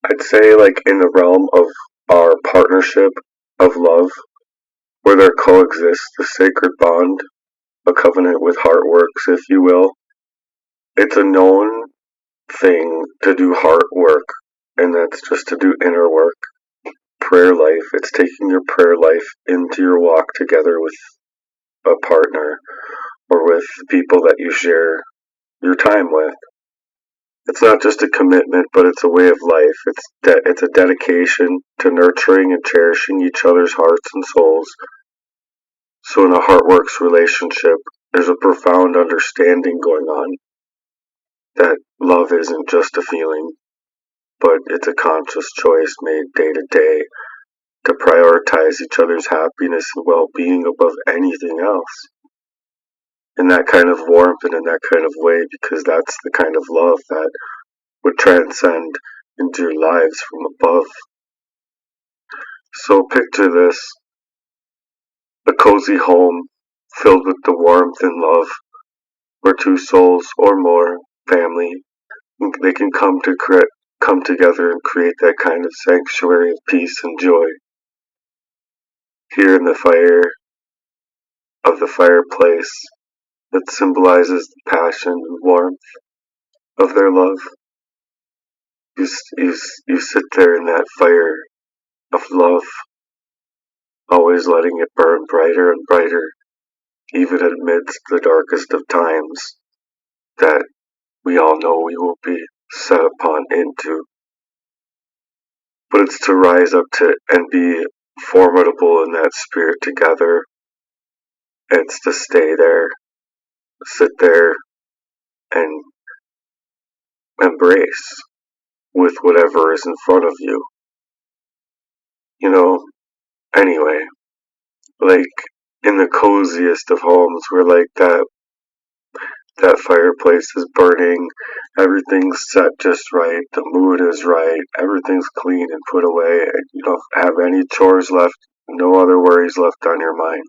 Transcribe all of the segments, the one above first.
I'd say, like, in the realm of our partnership of love, where there coexists the sacred bond, a covenant with HEARTWERKS, if you will. It's a known thing to do heart work, and that's just to do inner work. Prayer life, it's taking your prayer life into your walk together with a partner or with people that you share your time with. It's not just a commitment, but it's a way of life. It's a dedication to nurturing and cherishing each other's hearts and souls. So in a HEARTWERKS relationship, there's a profound understanding going on that love isn't just a feeling, but it's a conscious choice made day to day to prioritize each other's happiness and well-being above anything else. In that kind of warmth and in that kind of way, because that's the kind of love that would transcend into your lives from above. So picture this: a cozy home filled with the warmth and love, where two souls or more, family, they can come together and create that kind of sanctuary of peace and joy. Here in the fire of the fireplace that symbolizes the passion and warmth of their love, you sit there in that fire of love, always letting it burn brighter and brighter, even amidst the darkest of times that we all know we will be set upon into. But it's to rise up to and be formidable in that spirit together. It's to stay there, sit there, and embrace with whatever is in front of you. You know, anyway, like in the coziest of homes where like that fireplace is burning, everything's set just right, the mood is right, everything's clean and put away, and you don't have any chores left, no other worries left on your mind.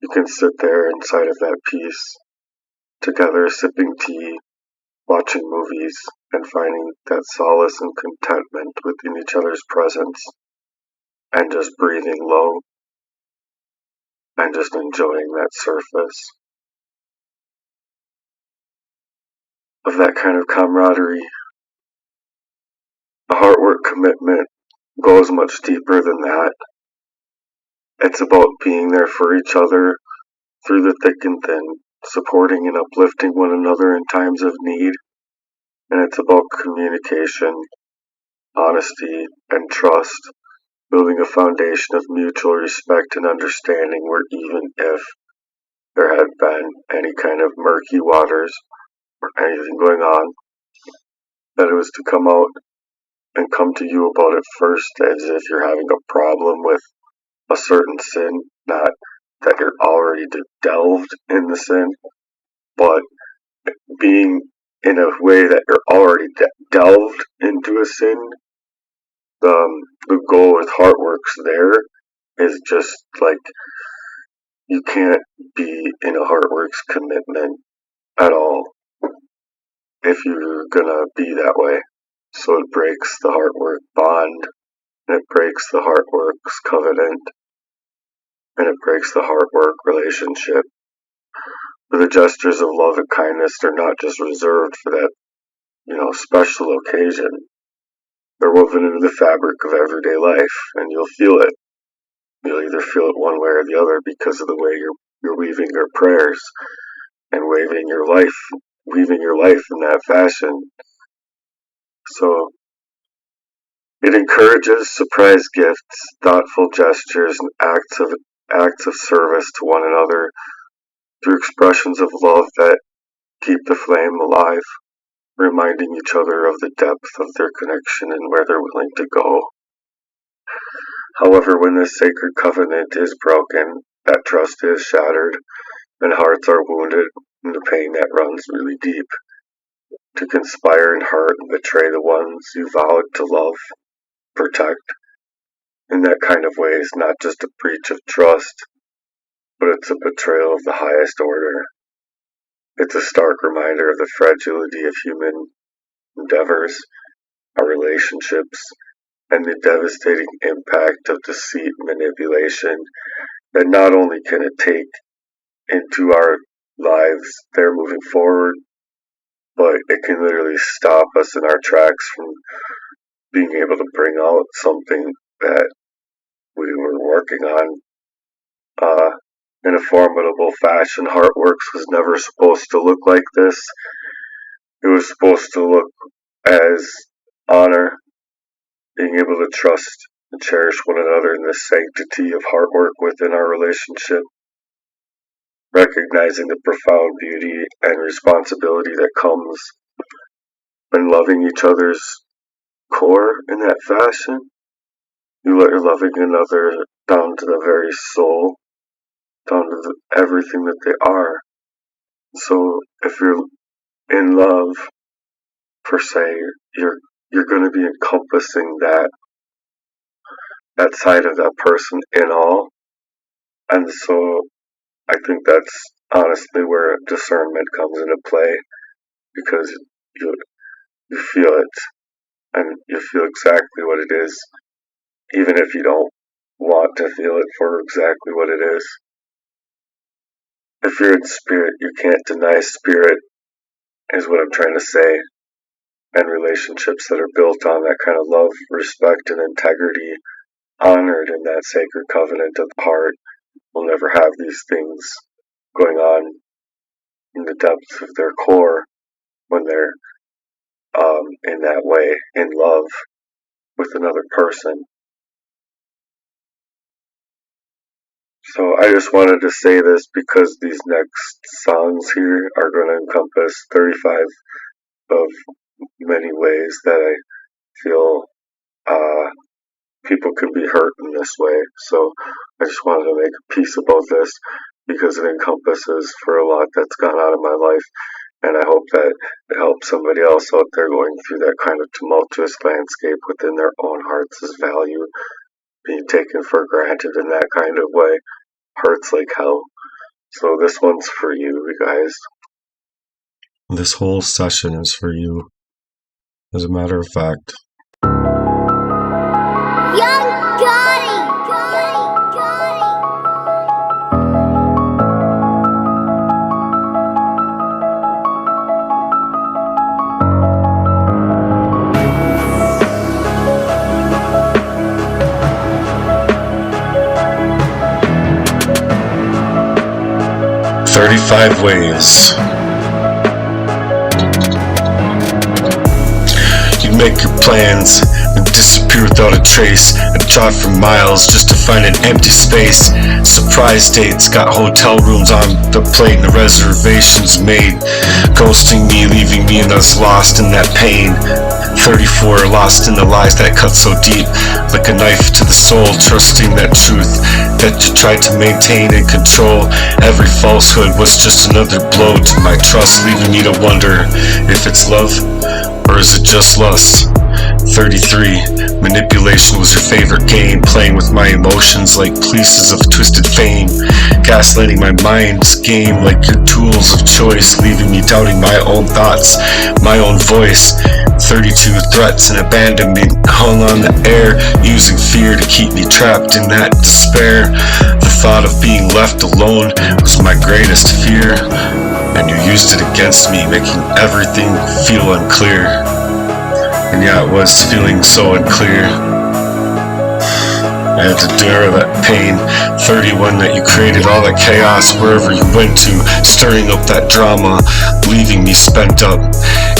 You can sit there inside of that peace, together sipping tea, watching movies, and finding that solace and contentment within each other's presence, and just breathing low, and just enjoying that surface of that kind of camaraderie. A HEARTWERK commitment goes much deeper than that. It's about being there for each other through the thick and thin, supporting and uplifting one another in times of need. And it's about communication, honesty, and trust, building a foundation of mutual respect and understanding where even if there had been any kind of murky waters or anything going on, that it was to come out and come to you about it first, as if you're having a problem with a certain sin, not that you're already delved in the sin, but being in a way that you're already delved into a sin. The goal with HEARTWERKS there is just like you can't be in a HEARTWERKS commitment at all if you're gonna be that way. So it breaks the HEARTWERK bond, and it breaks the HEARTWERKS covenant, and it breaks the HEARTWERK relationship. The gestures of love and kindness are not just reserved for that, special occasion. They're woven into the fabric of everyday life, and you'll feel it. You'll either feel it one way or the other because of the way you're weaving your prayers and weaving your life in that fashion. So it encourages surprise gifts, thoughtful gestures, and acts of service to one another through expressions of love that keep the flame alive, reminding each other of the depth of their connection and where they're willing to go. However, when this sacred covenant is broken, that trust is shattered, and hearts are wounded, and the pain that runs really deep, to conspire and hurt and betray the ones you vowed to love, protect, in that kind of way is not just a breach of trust, but it's a betrayal of the highest order. It's a stark reminder of the fragility of human endeavors our relationships, and the devastating impact of deceit, manipulation, that not only can it take into our lives there moving forward, but it can literally stop us in our tracks from being able to bring out something that we were working on in a formidable fashion. HEARTWERKS was never supposed to look like this. It was supposed to look as honor, being able to trust and cherish one another in the sanctity of hard work within our relationship, recognizing the profound beauty and responsibility that comes when loving each other's core in that fashion. You're loving another down to the very soul, down to everything that they are. So if you're in love, per se, you're going to be encompassing that side of that person in all. And so I think that's honestly where discernment comes into play, because you feel it, and you feel exactly what it is, even if you don't want to feel it for exactly what it is. If you're in spirit, you can't deny spirit, is what I'm trying to say. And relationships that are built on that kind of love, respect, and integrity, honored in that sacred covenant of the heart, will never have these things going on in the depths of their core when they're in that way, in love with another person. So I just wanted to say this because these next songs here are going to encompass 35 of many ways that I feel people can be hurt in this way. So I just wanted to make a piece about this because it encompasses for a lot that's gone on in my life, and I hope that it helps somebody else out there going through that kind of tumultuous landscape within their own hearts' value being taken for granted in that kind of way. Hurts like hell. So this one's for you guys. This whole session is for you, as a matter of fact. Young Gotti! 35 ways. You make your plans and disappear without a trace, and drive for miles just to find an empty space. Surprise dates, got hotel rooms on the plate and the reservations made. Ghosting me, leaving me and us lost in that pain. 34, lost in the lies that cut so deep, like a knife to the soul, trusting that truth that you tried to maintain and control. Every falsehood was just another blow to my trust, leaving me to wonder if it's love or is it just lust. 33, manipulation was your favorite game, playing with my emotions like pieces of twisted fame, gaslighting my mind's game like your tools of choice, leaving me doubting my own thoughts, my own voice. 32, threats and abandonment hung on the air, using fear to keep me trapped in that despair. The thought of being left alone was my greatest fear, and you used it against me, making everything feel unclear. And yeah, it was feeling so unclear. I had to endure that pain. 31, that you created all that chaos wherever you went to, stirring up that drama, leaving me spent up,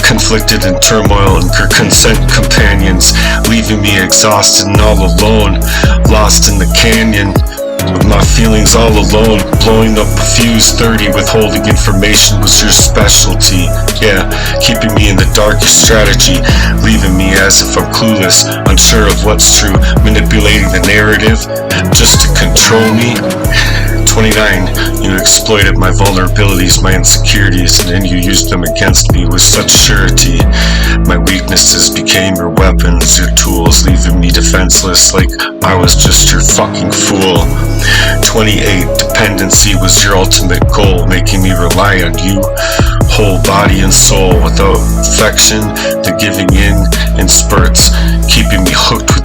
conflicted in turmoil and consent companions, leaving me exhausted and all alone, lost in the canyon with my feelings all alone, blowing up a fuse. 30, withholding information was your specialty. Yeah, keeping me in the dark, your strategy, leaving me as if I'm clueless, unsure of what's true, manipulating the narrative just to control me. 29, you exploited my vulnerabilities, my insecurities, and then you used them against me with such surety. My weaknesses became your weapons, your tools, leaving me defenseless like I was just your fucking fool. 28, dependency was your ultimate goal, making me rely on you, whole body and soul, without affection, the giving in spurt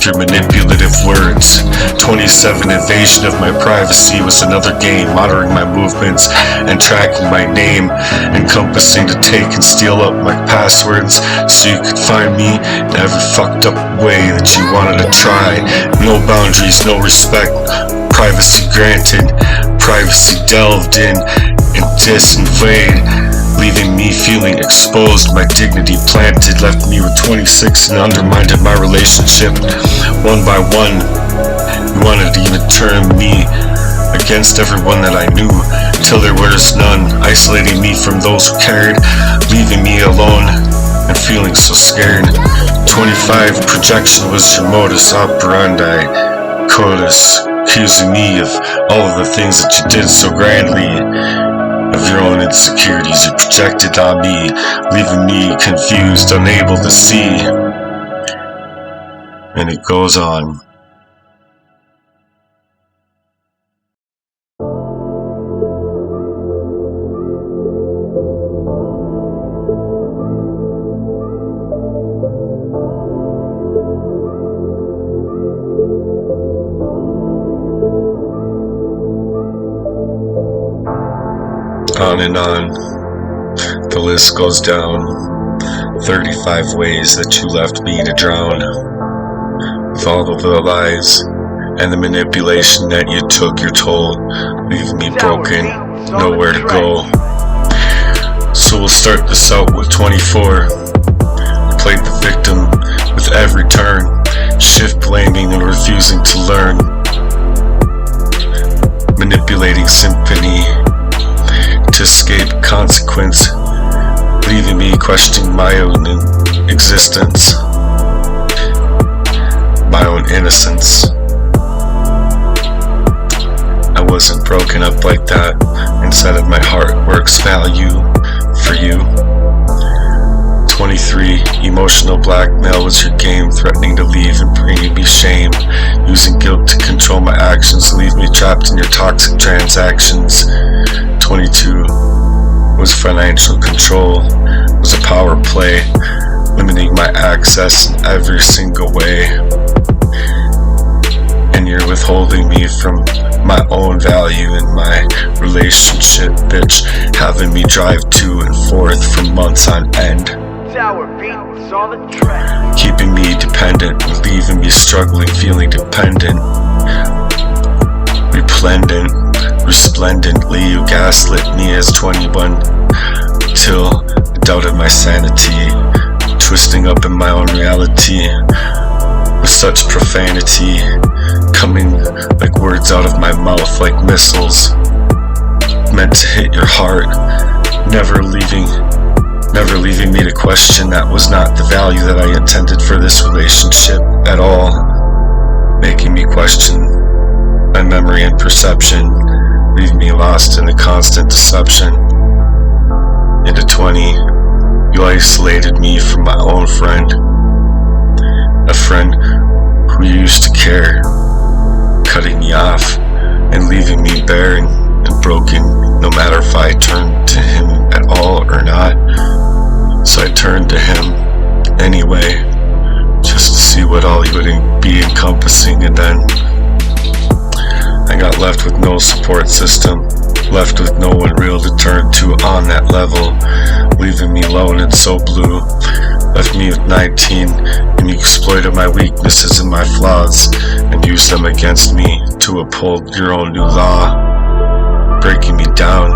with your manipulative words. 27 invasion of my privacy was another game, monitoring my movements and tracking my name, encompassing to take and steal up my passwords so you could find me in every fucked up way that you wanted to try. No boundaries, no respect, privacy granted, privacy delved in and disinvade, leaving me feeling exposed, my dignity planted, left me with 26 and undermined my relationship. One by one, you wanted to even turn me against everyone that I knew, till there was none, isolating me from those who cared, leaving me alone and feeling so scared. 25 projection was your modus operandi, CODIS, accusing me of all of the things that you did so grandly, of your own insecurities you projected on me, leaving me confused, unable to see. And it goes on. On and on, the list goes down. 35 ways that you left me to drown, with all of the lies and the manipulation that you took your toll, leaving me broken, nowhere to go. So we'll start this out with 24. Played the victim with every turn, shift blaming and refusing to learn, manipulating symphony to escape consequence, leaving me questioning my own existence, my own innocence. I wasn't broken up like that. Instead of my HEARTWERKS value for you. 23. Emotional blackmail was your game, threatening to leave and bringing me shame, using guilt to control my actions, leave me trapped in your toxic transactions. 22 was financial control, was a power play, limiting my access in every single way, and you're withholding me from my own value in my relationship, bitch, having me drive to and forth for months on end, keeping me dependent, leaving me struggling, feeling dependent, resplendently you gaslit me as 21 till I doubted my sanity, twisting up in my own reality with such profanity, coming like words out of my mouth like missiles, meant to hit your heart, never leaving me to question that was not the value that I intended for this relationship at all, making me question my memory and perception, leaving me lost in a constant deception. Into 20, you isolated me from my own friend, a friend who used to care, cutting me off and leaving me bare and broken, no matter if I turned to him at all or not. So I turned to him anyway, just to see what all he would be encompassing, and then I got left with no support system, left with no one real to turn to on that level, leaving me alone and so blue. Left me with 19, and you exploited my weaknesses and my flaws, and used them against me to uphold your own new law, breaking me down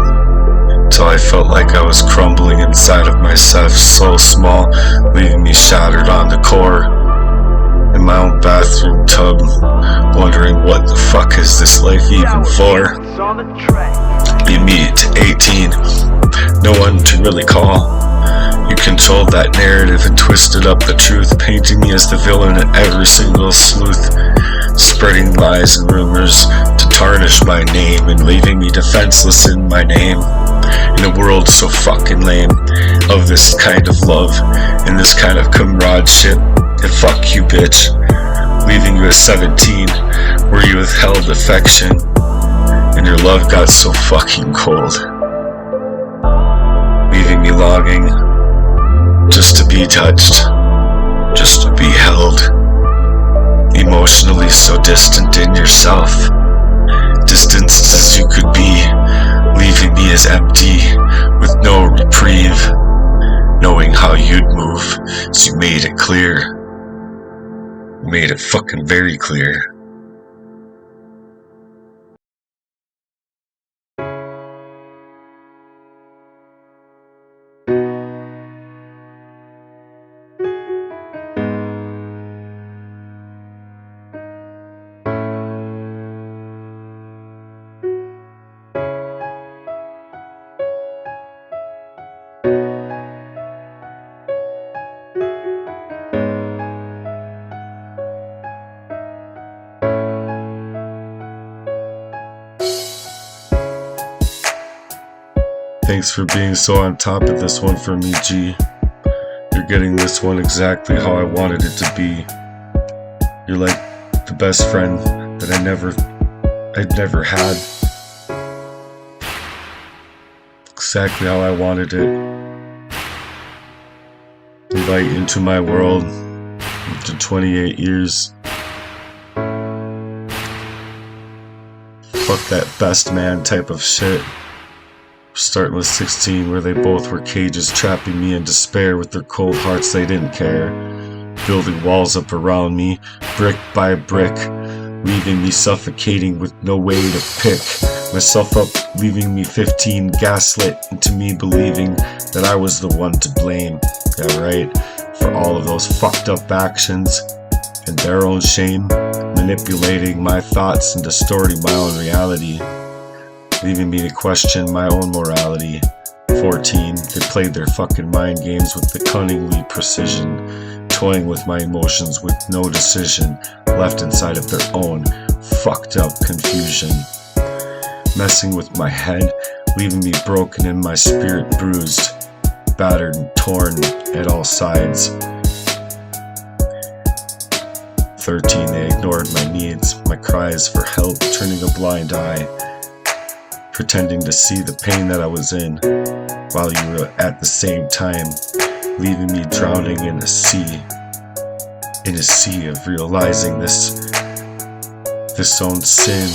till I felt like I was crumbling inside of myself, so small, leaving me shattered on the core, in my own bathroom tub, wondering what the fuck is this life even for. You meet 18, no one to really call. You controlled that narrative and twisted up the truth, painting me as the villain in every single sleuth, spreading lies and rumors to tarnish my name and leaving me defenseless in my name, in a world so fucking lame of this kind of love and this kind of comradeship. And fuck you, bitch, leaving you at 17 where you withheld affection and your love got so fucking cold, leaving me longing just to be touched, just to be held, emotionally so distant in yourself, distanced as you could be, leaving me as empty with no reprieve, knowing how you'd move, so you made it clear, made it fucking very clear. Thanks for being so on top of this one for me, G. You're getting this one exactly how I wanted it to be. You're like the best friend that I'd never had. Exactly how I wanted it. Invite into my world after 28 years. Fuck that best man type of shit. Starting with 16, where they both were cages trapping me in despair with their cold hearts they didn't care, building walls up around me, brick by brick, leaving me suffocating with no way to pick myself up, leaving me 15 gaslit into me believing that I was the one to blame, yeah right, for all of those fucked up actions and their own shame, manipulating my thoughts and distorting my own reality, leaving me to question my own morality. 14, they played their fucking mind games with the cunningly precision, toying with my emotions with no decision, left inside of their own fucked up confusion, messing with my head, leaving me broken and my spirit bruised, battered and torn at all sides. 13, they ignored my needs, my cries for help, turning a blind eye, pretending to see the pain that I was in, while you were at the same time leaving me drowning in a sea of realizing this own sin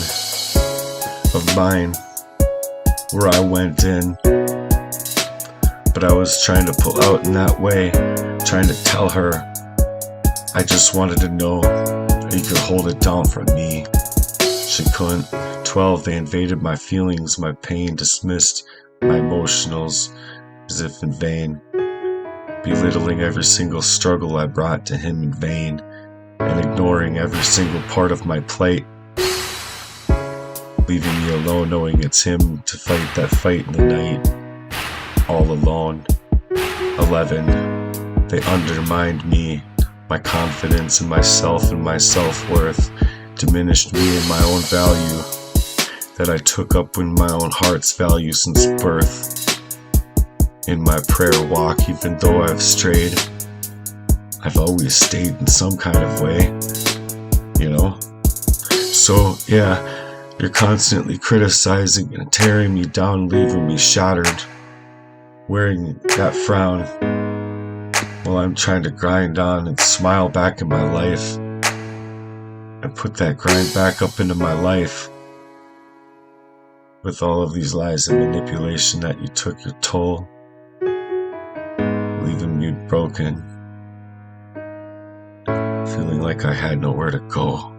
of mine, where I went in, but I was trying to pull out in that way, trying to tell her I just wanted to know that you could hold it down for me. She couldn't. 12, they invaded my feelings, my pain, dismissed my emotionals as if in vain, belittling every single struggle I brought to him in vain, and ignoring every single part of my plight, leaving me alone knowing it's him to fight that fight in the night, all alone. 11, they undermined me, my confidence in myself and my self-worth, diminished me in my own value that I took up in my own heart's value since birth. In my prayer walk, even though I've strayed, I've always stayed in some kind of way, you know? So yeah, you're constantly criticizing and tearing me down, leaving me shattered, wearing that frown while I'm trying to grind on and smile back in my life and put that grind back up into my life. With all of these lies and manipulation that you took your toll, leaving me broken, feeling like I had nowhere to go.